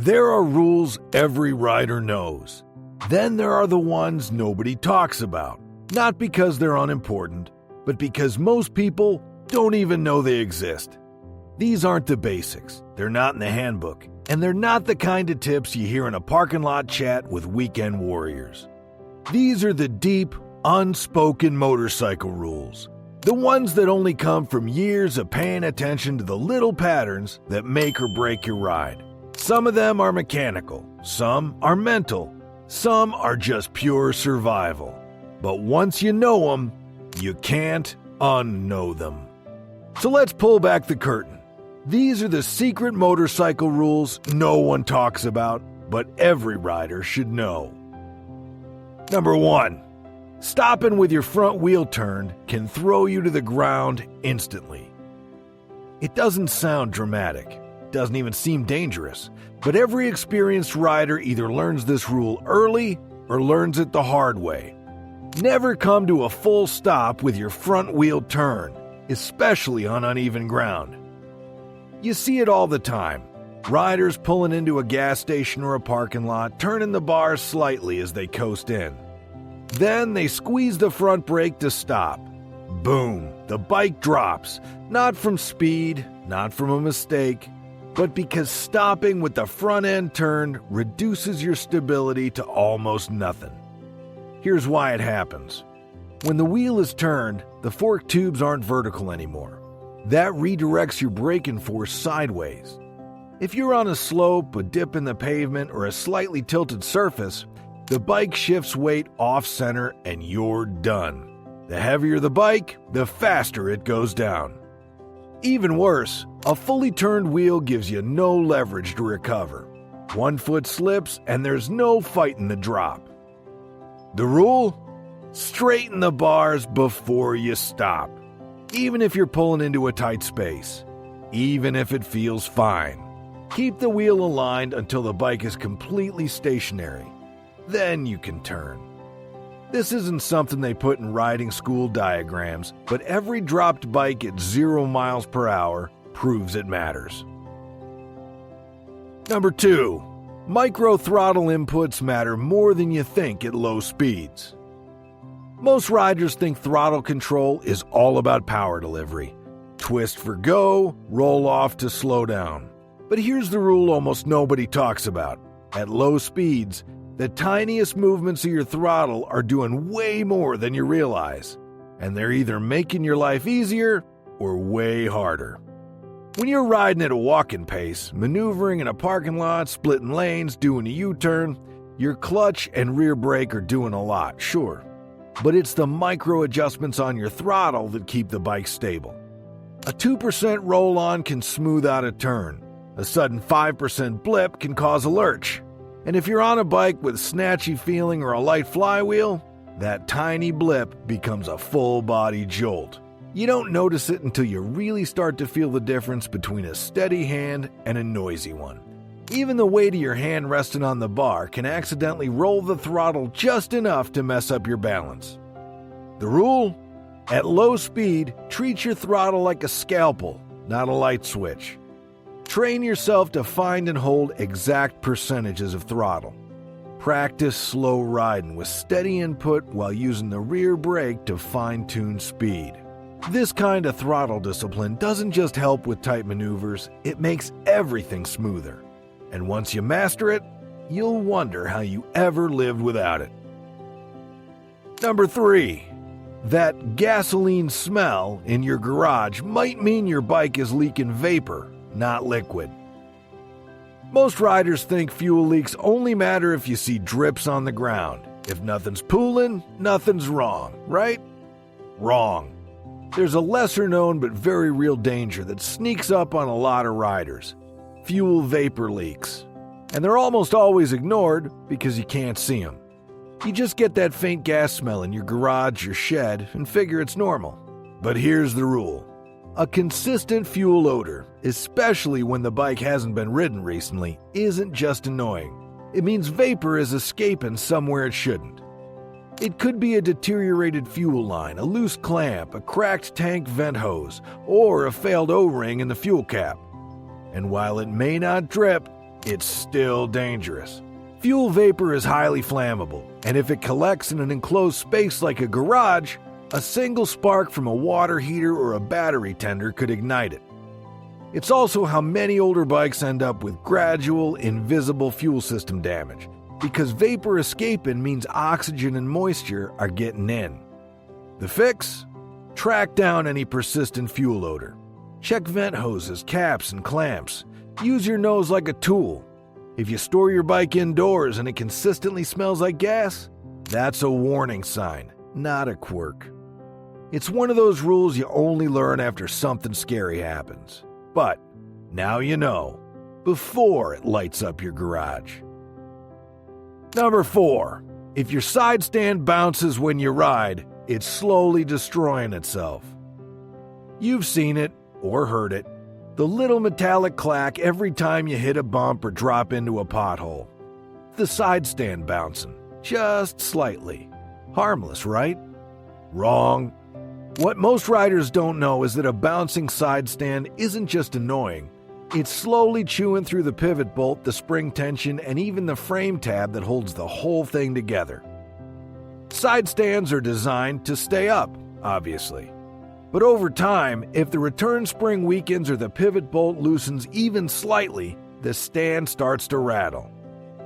There are rules every rider knows. Then there are the ones nobody talks about. Not because they're unimportant, but because most people don't even know they exist. These aren't the basics, they're not in the handbook, and they're not the kind of tips you hear in a parking lot chat with weekend warriors. These are the deep, unspoken motorcycle rules. The ones that only come from years of paying attention to the little patterns that make or break your ride. Some of them are mechanical, some are mental, some are just pure survival. But once you know them, you can't unknow them. So let's pull back the curtain. These are the secret motorcycle rules no one talks about, but every rider should know. Number 1. Stopping with your front wheel turned can throw you to the ground instantly. It doesn't sound dramatic, doesn't even seem dangerous, but every experienced rider either learns this rule early or learns it the hard way. Never come to a full stop with your front wheel turned, especially on uneven ground. You see it all the time. Riders pulling into a gas station or a parking lot, turning the bars slightly as they coast in. Then they squeeze the front brake to stop. Boom, the bike drops, not from speed, not from a mistake, but because stopping with the front end turned reduces your stability to almost nothing. Here's why it happens. When the wheel is turned, the fork tubes aren't vertical anymore. That redirects your braking force sideways. If you're on a slope, a dip in the pavement, or a slightly tilted surface, the bike shifts weight off-center and you're done. The heavier the bike, the faster it goes down. Even worse, a fully turned wheel gives you no leverage to recover. One foot slips and there's no fighting the drop. The rule? Straighten the bars before you stop. Even if you're pulling into a tight space. Even if it feels fine. Keep the wheel aligned until the bike is completely stationary. Then you can turn. This isn't something they put in riding school diagrams, but every dropped bike at 0 miles per hour proves it matters. Number 2. Micro throttle inputs matter more than you think at low speeds. Most riders think throttle control is all about power delivery. Twist for go, roll off to slow down. But here's the rule almost nobody talks about. At low speeds, the tiniest movements of your throttle are doing way more than you realize, and they're either making your life easier or way harder. When you're riding at a walking pace, maneuvering in a parking lot, splitting lanes, doing a U-turn, your clutch and rear brake are doing a lot, sure. But it's the micro adjustments on your throttle that keep the bike stable. A 2% roll-on can smooth out a turn. A sudden 5% blip can cause a lurch. And if you're on a bike with snatchy feeling or a light flywheel, that tiny blip becomes a full-body jolt. You don't notice it until you really start to feel the difference between a steady hand and a noisy one. Even the weight of your hand resting on the bar can accidentally roll the throttle just enough to mess up your balance. The rule? At low speed, treat your throttle like a scalpel, not a light switch. Train yourself to find and hold exact percentages of throttle. Practice slow riding with steady input while using the rear brake to fine-tune speed. This kind of throttle discipline doesn't just help with tight maneuvers, it makes everything smoother. And once you master it, you'll wonder how you ever lived without it. Number 3. That gasoline smell in your garage might mean your bike is leaking vapor, not liquid. Most riders think fuel leaks only matter if you see drips on the ground. If nothing's pooling, nothing's wrong, right? Wrong. There's a lesser known but very real danger that sneaks up on a lot of riders. Fuel vapor leaks. And they're almost always ignored because you can't see them. You just get that faint gas smell in your garage or shed and figure it's normal. But here's the rule. A consistent fuel odor, especially when the bike hasn't been ridden recently, isn't just annoying. It means vapor is escaping somewhere it shouldn't. It could be a deteriorated fuel line, a loose clamp, a cracked tank vent hose, or a failed O-ring in the fuel cap. And while it may not drip, it's still dangerous. Fuel vapor is highly flammable, and if it collects in an enclosed space like a garage, a single spark from a water heater or a battery tender could ignite it. It's also how many older bikes end up with gradual, invisible fuel system damage, because vapor escaping means oxygen and moisture are getting in. The fix? Track down any persistent fuel odor. Check vent hoses, caps, and clamps. Use your nose like a tool. If you store your bike indoors and it consistently smells like gas, that's a warning sign, not a quirk. It's one of those rules you only learn after something scary happens. But now you know, before it lights up your garage. Number 4. If your side stand bounces when you ride, it's slowly destroying itself. You've seen it, or heard it, the little metallic clack every time you hit a bump or drop into a pothole. The side stand bouncing, just slightly. Harmless, right? Wrong. What most riders don't know is that a bouncing side stand isn't just annoying. It's slowly chewing through the pivot bolt, the spring tension, and even the frame tab that holds the whole thing together. Side stands are designed to stay up, obviously. But over time, if the return spring weakens or the pivot bolt loosens even slightly, the stand starts to rattle.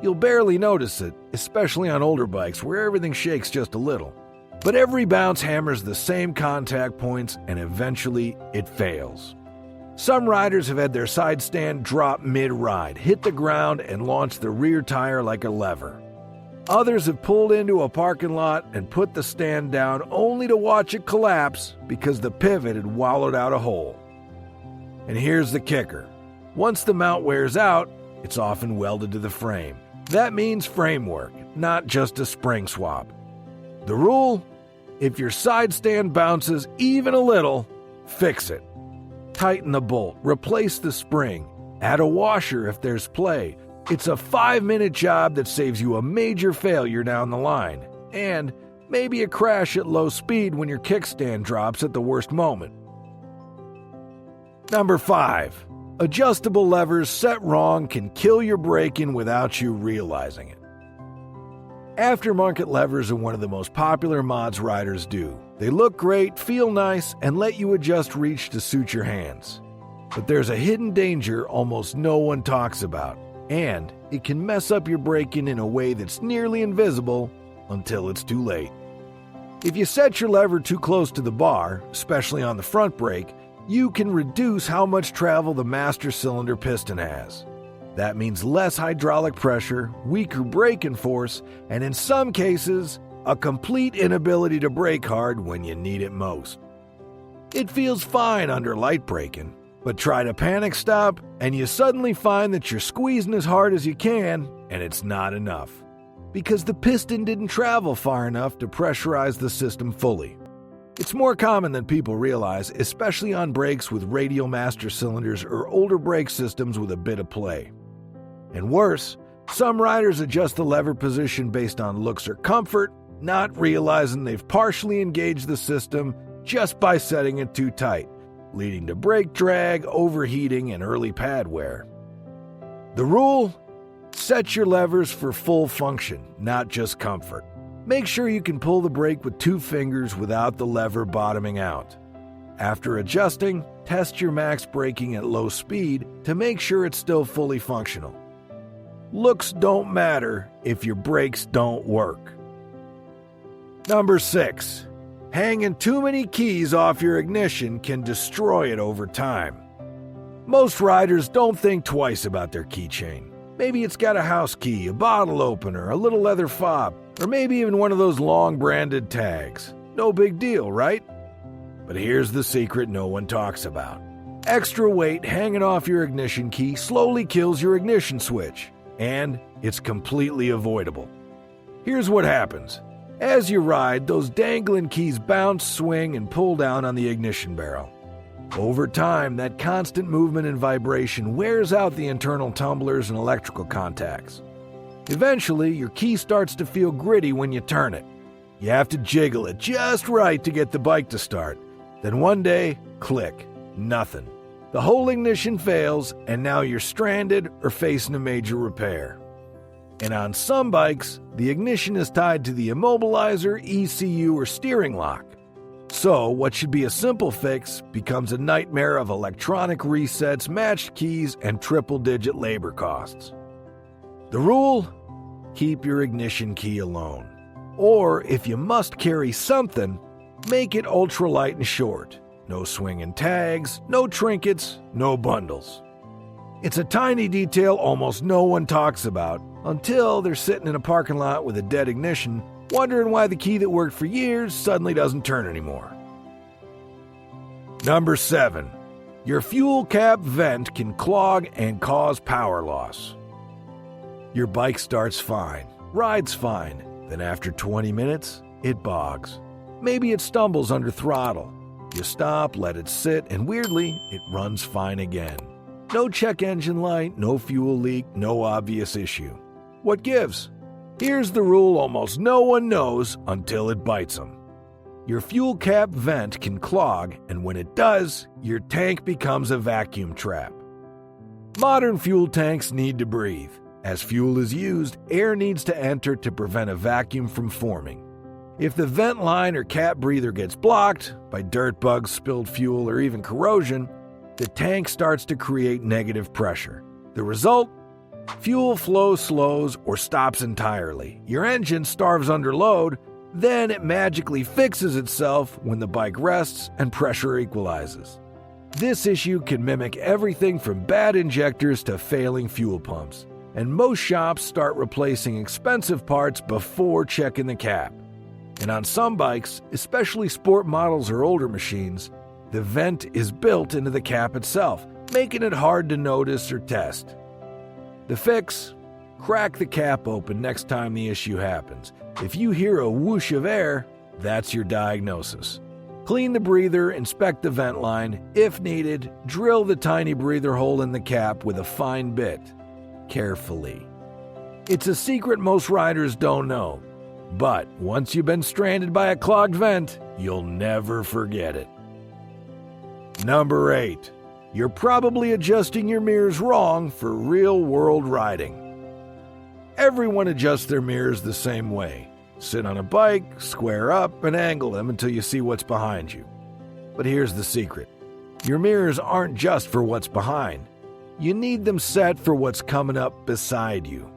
You'll barely notice it, especially on older bikes where everything shakes just a little. But every bounce hammers the same contact points and eventually it fails. Some riders have had their side stand drop mid-ride, hit the ground, and launch the rear tire like a lever. Others have pulled into a parking lot and put the stand down only to watch it collapse because the pivot had wallowed out a hole. And here's the kicker. Once the mount wears out, it's often welded to the frame. That means framework, not just a spring swap. The rule? If your side stand bounces even a little, fix it. Tighten the bolt, replace the spring, add a washer if there's play. It's a 5-minute job that saves you a major failure down the line, and maybe a crash at low speed when your kickstand drops at the worst moment. Number 5. Adjustable levers set wrong can kill your braking without you realizing it. Aftermarket levers are one of the most popular mods riders do. They look great, feel nice, and let you adjust reach to suit your hands. But there's a hidden danger almost no one talks about, and it can mess up your braking in a way that's nearly invisible until it's too late. If you set your lever too close to the bar, especially on the front brake, you can reduce how much travel the master cylinder piston has. That means less hydraulic pressure, weaker braking force, and in some cases, a complete inability to brake hard when you need it most. It feels fine under light braking, but try to panic stop, and you suddenly find that you're squeezing as hard as you can, and it's not enough. Because the piston didn't travel far enough to pressurize the system fully. It's more common than people realize, especially on brakes with radial master cylinders or older brake systems with a bit of play. And worse, some riders adjust the lever position based on looks or comfort, not realizing they've partially engaged the system just by setting it too tight, leading to brake drag, overheating, and early pad wear. The rule? Set your levers for full function, not just comfort. Make sure you can pull the brake with 2 fingers without the lever bottoming out. After adjusting, test your max braking at low speed to make sure it's still fully functional. Looks don't matter if your brakes don't work. Number 6. Hanging too many keys off your ignition can destroy it over time. Most riders don't think twice about their keychain. Maybe it's got a house key, a bottle opener, a little leather fob, or maybe even one of those long branded tags. No big deal, right? But here's the secret no one talks about. Extra weight hanging off your ignition key slowly kills your ignition switch, and it's completely avoidable. Here's what happens. As you ride, those dangling keys bounce, swing, and pull down on the ignition barrel. Over time, that constant movement and vibration wears out the internal tumblers and electrical contacts. Eventually, your key starts to feel gritty when you turn it. You have to jiggle it just right to get the bike to start. Then one day, click, nothing. The whole ignition fails, and now you're stranded or facing a major repair. And on some bikes, the ignition is tied to the immobilizer, ECU, or steering lock. So what should be a simple fix becomes a nightmare of electronic resets, matched keys, and triple-digit labor costs. The rule? Keep your ignition key alone. Or if you must carry something, make it ultralight and short. No swinging tags, no trinkets, no bundles. It's a tiny detail almost no one talks about until they're sitting in a parking lot with a dead ignition, wondering why the key that worked for years suddenly doesn't turn anymore. Number 7. Your fuel cap vent can clog and cause power loss. Your bike starts fine, rides fine, then after 20 minutes, it bogs. Maybe it stumbles under throttle. You stop, let it sit, and weirdly, it runs fine again. No check engine light, no fuel leak, no obvious issue. What gives? Here's the rule almost no one knows until it bites them. Your fuel cap vent can clog, and when it does, your tank becomes a vacuum trap. Modern fuel tanks need to breathe. As fuel is used, air needs to enter to prevent a vacuum from forming. If the vent line or cap breather gets blocked by dirt bugs, spilled fuel, or even corrosion, the tank starts to create negative pressure. The result? Fuel flow slows or stops entirely. Your engine starves under load, then it magically fixes itself when the bike rests and pressure equalizes. This issue can mimic everything from bad injectors to failing fuel pumps, and most shops start replacing expensive parts before checking the cap. And on some bikes, especially sport models or older machines, the vent is built into the cap itself, making it hard to notice or test. The fix? Crack the cap open next time the issue happens. If you hear a whoosh of air, that's your diagnosis. Clean the breather, inspect the vent line. If needed, drill the tiny breather hole in the cap with a fine bit. Carefully. It's a secret most riders don't know. But once you've been stranded by a clogged vent, you'll never forget it. Number 8. You're probably adjusting your mirrors wrong for real-world riding. Everyone adjusts their mirrors the same way. Sit on a bike, square up, and angle them until you see what's behind you. But here's the secret. Your mirrors aren't just for what's behind. You need them set for what's coming up beside you.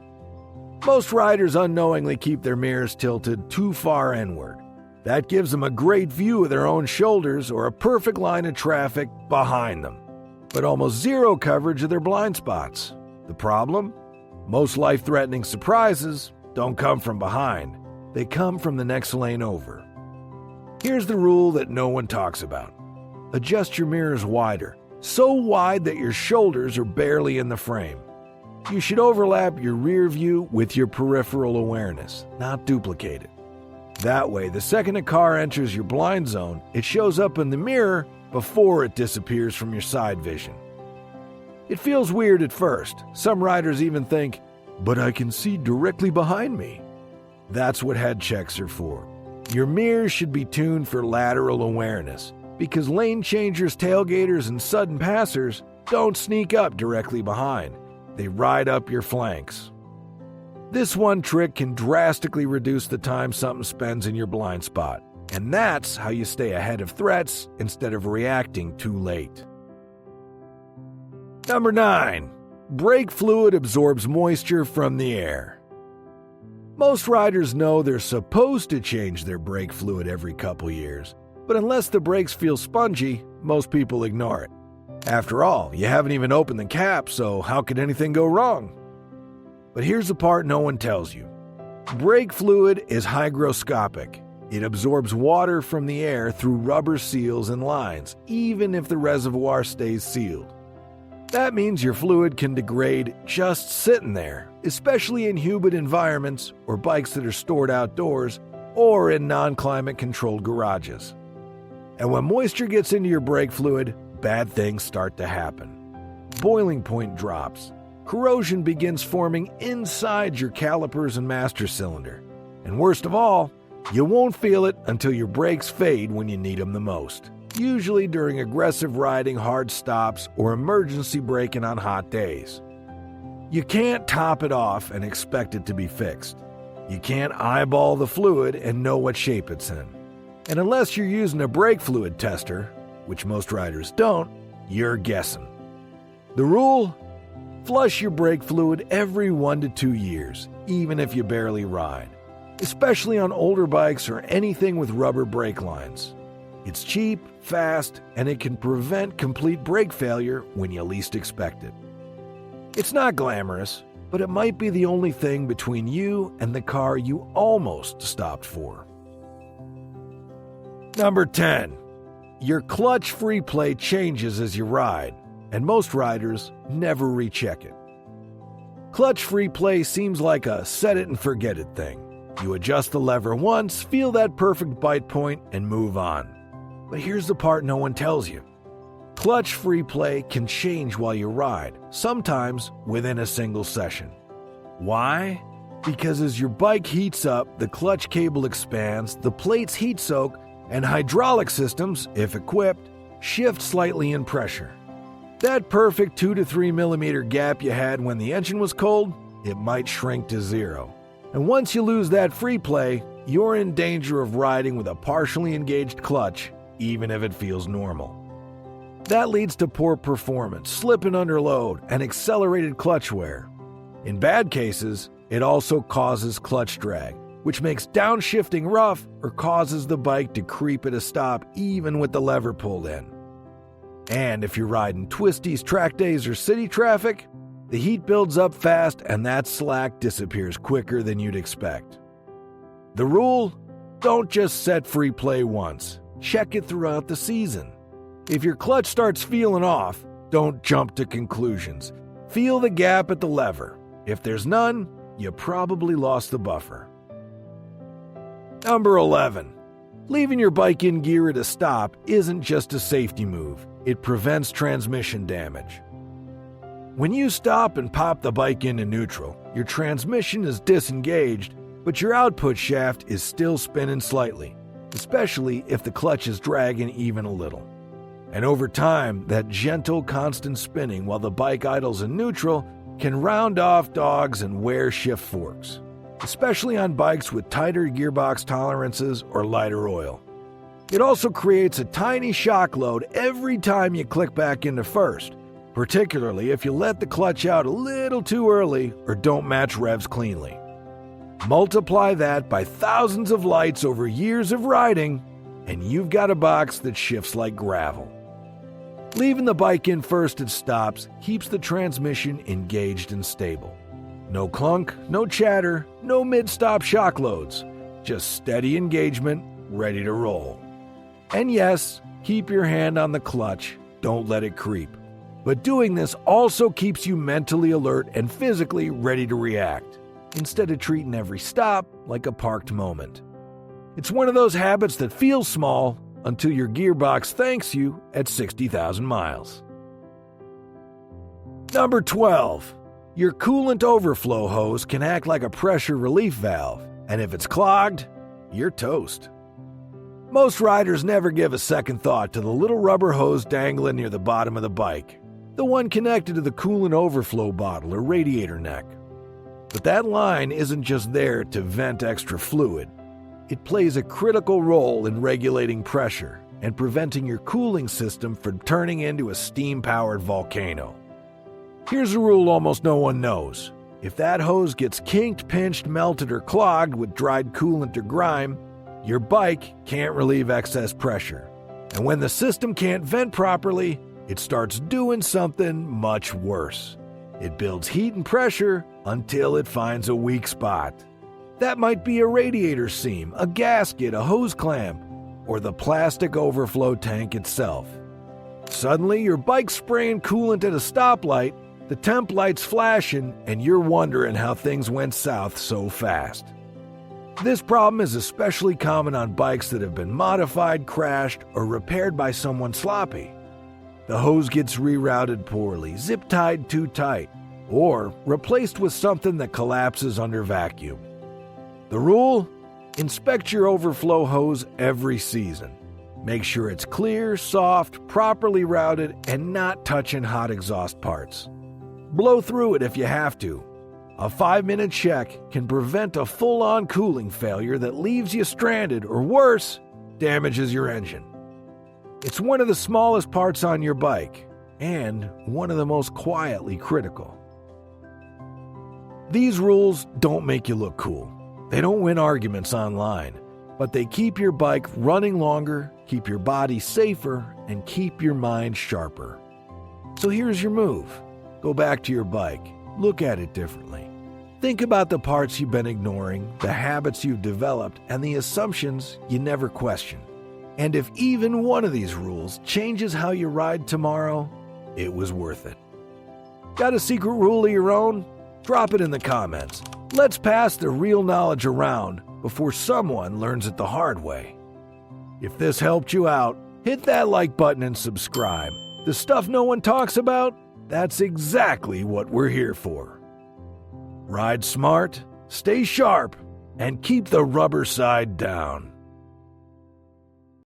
Most riders unknowingly keep their mirrors tilted too far inward. That gives them a great view of their own shoulders or a perfect line of traffic behind them, but almost zero coverage of their blind spots. The problem? Most life-threatening surprises don't come from behind. They come from the next lane over. Here's the rule that no one talks about. Adjust your mirrors wider, so wide that your shoulders are barely in the frame. You should overlap your rear view with your peripheral awareness, not duplicate it. That way, the second a car enters your blind zone, it shows up in the mirror before it disappears from your side vision. It feels weird at first. Some riders even think, but I can see directly behind me. That's what head checks are for. Your mirrors should be tuned for lateral awareness, because lane changers, tailgaters, and sudden passers don't sneak up directly behind. They ride up your flanks. This one trick can drastically reduce the time something spends in your blind spot, and that's how you stay ahead of threats instead of reacting too late. Number 9. Brake fluid absorbs moisture from the air. Most riders know they're supposed to change their brake fluid every couple years, but unless the brakes feel spongy, most people ignore it. After all, you haven't even opened the cap, so how could anything go wrong? But here's the part no one tells you. Brake fluid is hygroscopic. It absorbs water from the air through rubber seals and lines, even if the reservoir stays sealed. That means your fluid can degrade just sitting there, especially in humid environments or bikes that are stored outdoors or in non-climate controlled garages. And when moisture gets into your brake fluid, bad things start to happen. Boiling point drops. Corrosion begins forming inside your calipers and master cylinder. And worst of all, you won't feel it until your brakes fade when you need them the most. usually during aggressive riding, hard stops, or emergency braking on hot days. You can't top it off and expect it to be fixed. You can't eyeball the fluid and know what shape it's in. And unless you're using a brake fluid tester, which most riders don't, you're guessing. The rule? Flush your brake fluid every 1 to 2 years, even if you barely ride, especially on older bikes or anything with rubber brake lines. It's cheap, fast, and it can prevent complete brake failure when you least expect it. It's not glamorous, but it might be the only thing between you and the car you almost stopped for. Number 10. Your clutch free play changes as you ride, and most riders never recheck it. Clutch free play seems like a set it and forget it thing. You adjust the lever once, feel that perfect bite point, and move on. But here's the part no one tells you. Clutch free play can change while you ride, sometimes within a single session. Why? Because as your bike heats up, the clutch cable expands, the plates heat soak, and hydraulic systems, if equipped, shift slightly in pressure. That perfect 2 to 3 millimeter gap you had when the engine was cold, it might shrink to zero. And once you lose that free play, you're in danger of riding with a partially engaged clutch, even if it feels normal. That leads to poor performance, slipping under load, and accelerated clutch wear. In bad cases, it also causes clutch drag, which makes downshifting rough or causes the bike to creep at a stop even with the lever pulled in. And if you're riding twisties, track days, or city traffic, the heat builds up fast and that slack disappears quicker than you'd expect. The rule? Don't just set free play once. Check it throughout the season. If your clutch starts feeling off, don't jump to conclusions. Feel the gap at the lever. If there's none, you probably lost the buffer. Number 11. Leaving your bike in gear at a stop isn't just a safety move. It prevents transmission damage. When you stop and pop the bike into neutral, your transmission is disengaged, but your output shaft is still spinning slightly, especially if the clutch is dragging even a little. And over time, that gentle, constant spinning while the bike idles in neutral can round off dogs and wear shift forks, especially on bikes with tighter gearbox tolerances or lighter oil. It also creates a tiny shock load every time you click back into first, particularly if you let the clutch out a little too early or don't match revs cleanly. Multiply that by thousands of lights over years of riding, and you've got a box that shifts like gravel. Leaving the bike in first at stops keeps the transmission engaged and stable. No clunk, no chatter, no mid-stop shock loads. Just steady engagement, ready to roll. And yes, keep your hand on the clutch, don't let it creep. But doing this also keeps you mentally alert and physically ready to react, instead of treating every stop like a parked moment. It's one of those habits that feels small until your gearbox thanks you at 60,000 miles. Number 12. Your coolant overflow hose can act like a pressure relief valve, and if it's clogged, you're toast. Most riders never give a second thought to the little rubber hose dangling near the bottom of the bike, the one connected to the coolant overflow bottle or radiator neck. But that line isn't just there to vent extra fluid. It plays a critical role in regulating pressure and preventing your cooling system from turning into a steam-powered volcano. Here's a rule almost no one knows. If that hose gets kinked, pinched, melted, or clogged with dried coolant or grime, your bike can't relieve excess pressure. And when the system can't vent properly, it starts doing something much worse. It builds heat and pressure until it finds a weak spot. That might be a radiator seam, a gasket, a hose clamp, or the plastic overflow tank itself. Suddenly, your bike's spraying coolant at a stoplight, the temp light's flashing, and you're wondering how things went south so fast. This problem is especially common on bikes that have been modified, crashed, or repaired by someone sloppy. The hose gets rerouted poorly, zip-tied too tight, or replaced with something that collapses under vacuum. The rule? Inspect your overflow hose every season. Make sure it's clear, soft, properly routed, and not touching hot exhaust parts. Blow through it if you have to. A 5-minute check can prevent a full-on cooling failure that leaves you stranded or worse, damages your engine. It's one of the smallest parts on your bike and one of the most quietly critical. These rules don't make you look cool. They don't win arguments online, but they keep your bike running longer, keep your body safer, and keep your mind sharper. So here's your move. Go back to your bike. Look at it differently. Think about the parts you've been ignoring, the habits you've developed, and the assumptions you never questioned. And if even one of these rules changes how you ride tomorrow, it was worth it. Got a secret rule of your own? Drop it in the comments. Let's pass the real knowledge around before someone learns it the hard way. If this helped you out, hit that like button and subscribe. The stuff no one talks about? That's exactly what we're here for. Ride smart, stay sharp, and keep the rubber side down.